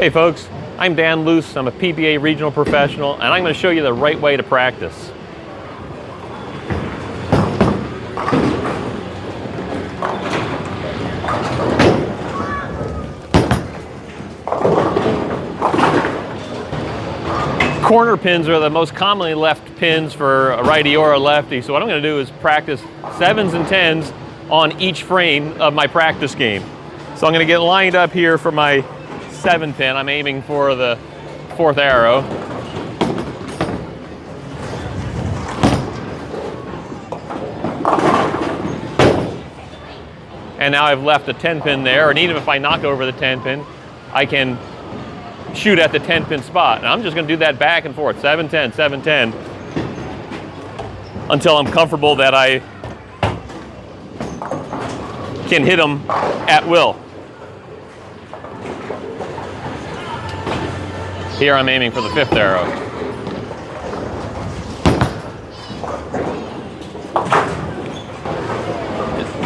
Hey folks, I'm Dan Luce. I'm a PBA regional professional, and I'm going to show you the right way to practice. Corner pins are the most commonly left pins for a righty or a lefty, so what I'm going to do is practice 7s and 10s on each frame of my practice game. So I'm going to get lined up here for my 7 pin. I'm aiming for the 4th arrow. And now I've left a 10 pin there, and even if I knock over the 10 pin, I can shoot at the 10 pin spot. And I'm just going to do that back and forth, 7, 10, 7, 10, until I'm comfortable that I can hit them at will. Here I'm aiming for the 5th arrow.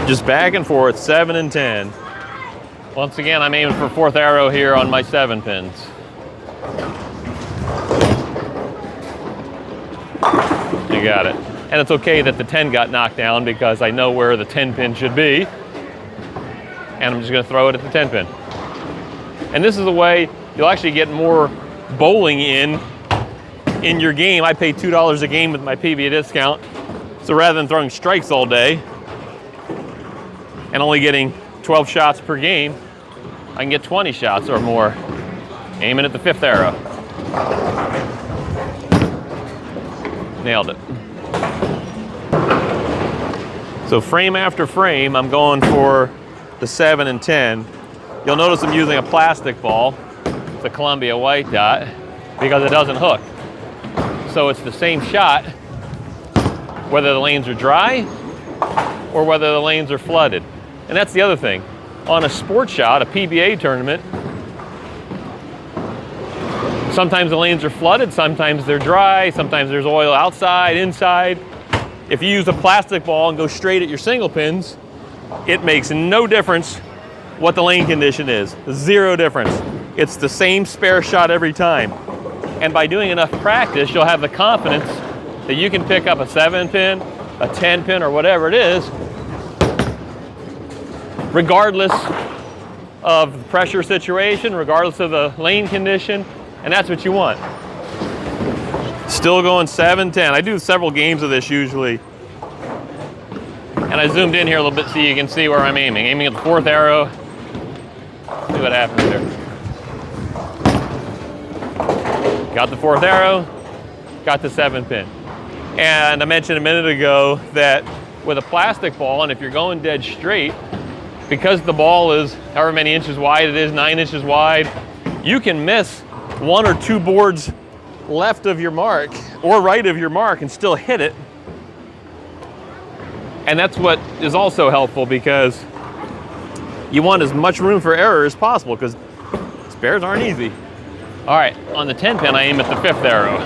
Just back and forth, 7 and 10. Once again, I'm aiming for 4th arrow here on my 7 pins. You got it. And it's okay that the 10 got knocked down because I know where the 10 pin should be. And I'm just going to throw it at the 10 pin. And this is the way you'll actually get more bowling in your game. I pay $2 a game with my PBA discount. So rather than throwing strikes all day and only getting 12 shots per game, I can get 20 shots or more aiming at the 5th arrow. Nailed it. So frame after frame, I'm going for the 7 and 10. You'll notice I'm using a plastic ball. It's a Columbia white dot because it doesn't hook. So it's the same shot whether the lanes are dry or whether the lanes are flooded. And that's the other thing. On a sport shot, a PBA tournament, sometimes the lanes are flooded, sometimes they're dry, sometimes there's oil outside, inside. If you use a plastic ball and go straight at your single pins, it makes no difference what the lane condition is. 0 difference. It's the same spare shot every time. And by doing enough practice, you'll have the confidence that you can pick up a 7 pin, a 10 pin, or whatever it is, regardless of the pressure situation, regardless of the lane condition, and that's what you want. Still going 7, 10. I do several games of this usually. And I zoomed in here a little bit so you can see where I'm aiming. Aiming at the 4th arrow. See what happens there. Got the 4th arrow, got the 7 pin. And I mentioned a minute ago that with a plastic ball, and if you're going dead straight, because the ball is however many inches wide it is, 9 inches wide, you can miss 1 or 2 boards left of your mark or right of your mark and still hit it. And that's what is also helpful because you want as much room for error as possible because spares aren't easy. All right, on the 10 pin, I aim at the 5th arrow.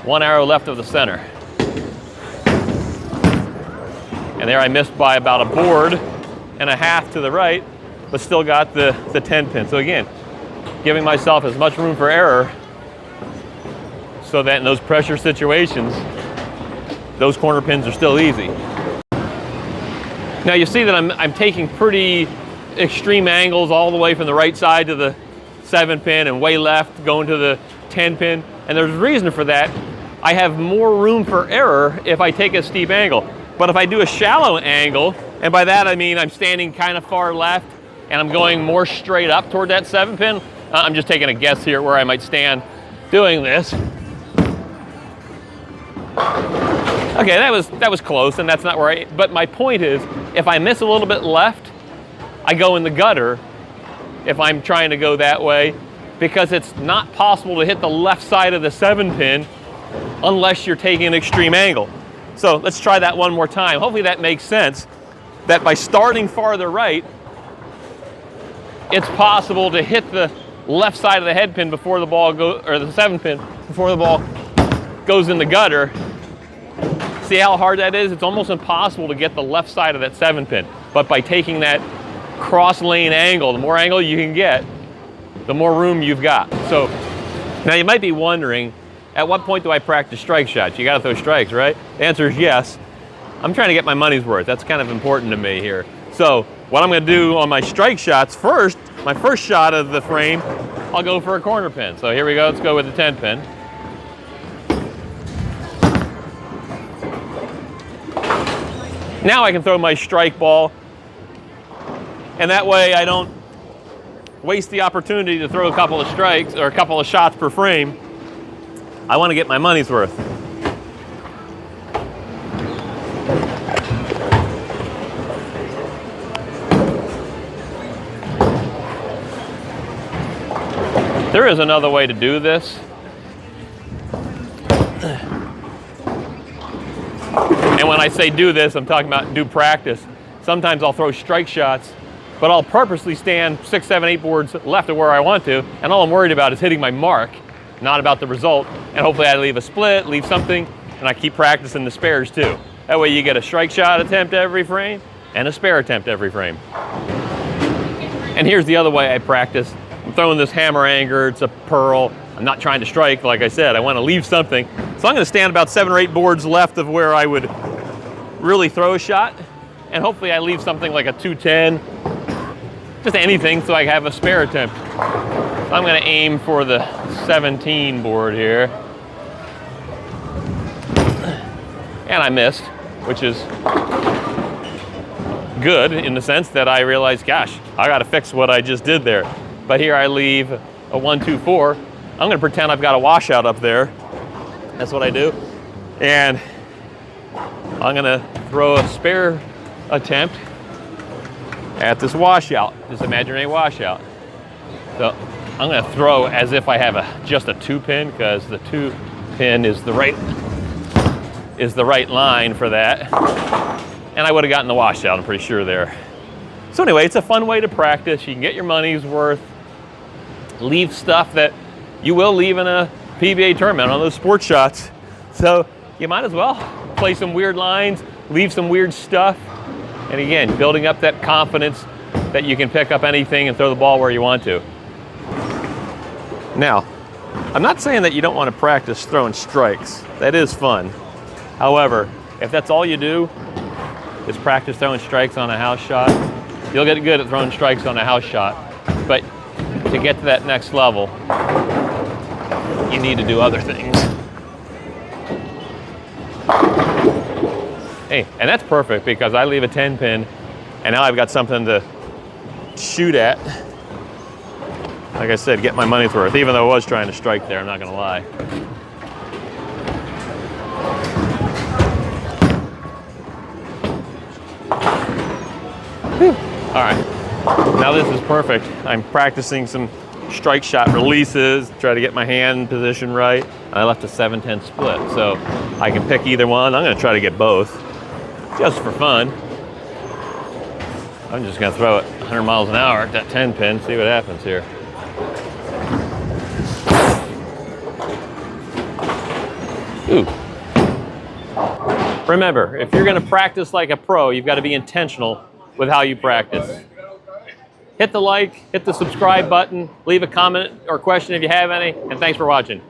1 arrow left of the center. And there I missed by about a board and a half to the right, but still got the 10 pin. So again, giving myself as much room for error so that in those pressure situations, those corner pins are still easy. Now you see that I'm taking pretty extreme angles all the way from the right side to the 7 pin and way left going to the 10 pin. And there's a reason for that. I have more room for error if I take a steep angle. But if I do a shallow angle, and by that I mean I'm standing kind of far left and I'm going more straight up toward that 7 pin, I'm just taking a guess here where I might stand doing this. Okay, that was close, and that's not where but my point is, if I miss a little bit left, I go in the gutter if I'm trying to go that way, because it's not possible to hit the left side of the 7 pin unless you're taking an extreme angle. So let's try that one more time. Hopefully that makes sense, that by starting farther right, it's possible to hit the left side of the head pin before the ball or the 7 pin before the ball goes in the gutter. See how hard that is? It's almost impossible to get the left side of that 7 pin. But by taking that cross lane angle, the more angle you can get, the more room you've got. So now you might be wondering, at what point do I practice strike shots? You gotta throw strikes, right? The answer is yes. I'm trying to get my money's worth. That's kind of important to me here. So what I'm gonna do on my strike shots first, my first shot of the frame, I'll go for a corner pin. So here we go, let's go with the 10 pin. Now I can throw my strike ball, and that way I don't waste the opportunity to throw a couple of strikes or a couple of shots per frame. I want to get my money's worth. There is another way to do this. And when I say do this, I'm talking about do practice. Sometimes I'll throw strike shots, but I'll purposely stand 6, 7, 8 boards left of where I want to, and all I'm worried about is hitting my mark, not about the result. And hopefully I leave a split, leave something, and I keep practicing the spares too. That way you get a strike shot attempt every frame and a spare attempt every frame. And here's the other way I practice. I'm throwing this hammer anger, it's a pearl. I'm not trying to strike, like I said, I want to leave something. So I'm going to stand about 7 or 8 boards left of where I would really throw a shot, and hopefully I leave something like a 210, just anything so I have a spare attempt. So I'm going to aim for the 17 board here. And I missed, which is good in the sense that I realized, gosh, I got to fix what I just did there. But here I leave a 1, 2, 4. I'm going to pretend I've got a washout up there. That's what I do. And I'm going to throw a spare attempt at this washout, this imaginary washout. So I'm going to throw as if I have just a 2 pin, because the 2 pin is the right line for that. And I would have gotten the washout, I'm pretty sure there. So anyway, it's a fun way to practice. You can get your money's worth. Leave stuff that you will leave in a PBA tournament on those sports shots. So you might as well play some weird lines, leave some weird stuff. And again, building up that confidence that you can pick up anything and throw the ball where you want to. Now, I'm not saying that you don't want to practice throwing strikes. That is fun. However, if that's all you do is practice throwing strikes on a house shot, you'll get good at throwing strikes on a house shot. But to get to that next level, you need to do other things. Hey, and that's perfect because I leave a 10 pin and now I've got something to shoot at. Like I said, get my money's worth, even though I was trying to strike there, I'm not gonna lie. Whew. All right, now this is perfect. I'm practicing some strike shot releases, try to get my hand position right. I left a 7-10 split, so I can pick either one. I'm gonna try to get both, just for fun. I'm just gonna throw it 100 miles an hour at that 10 pin, see what happens here. Ooh. Remember, if you're gonna practice like a pro, you've gotta be intentional with how you practice. Hit the like, hit the subscribe button, leave a comment or question if you have any, and thanks for watching.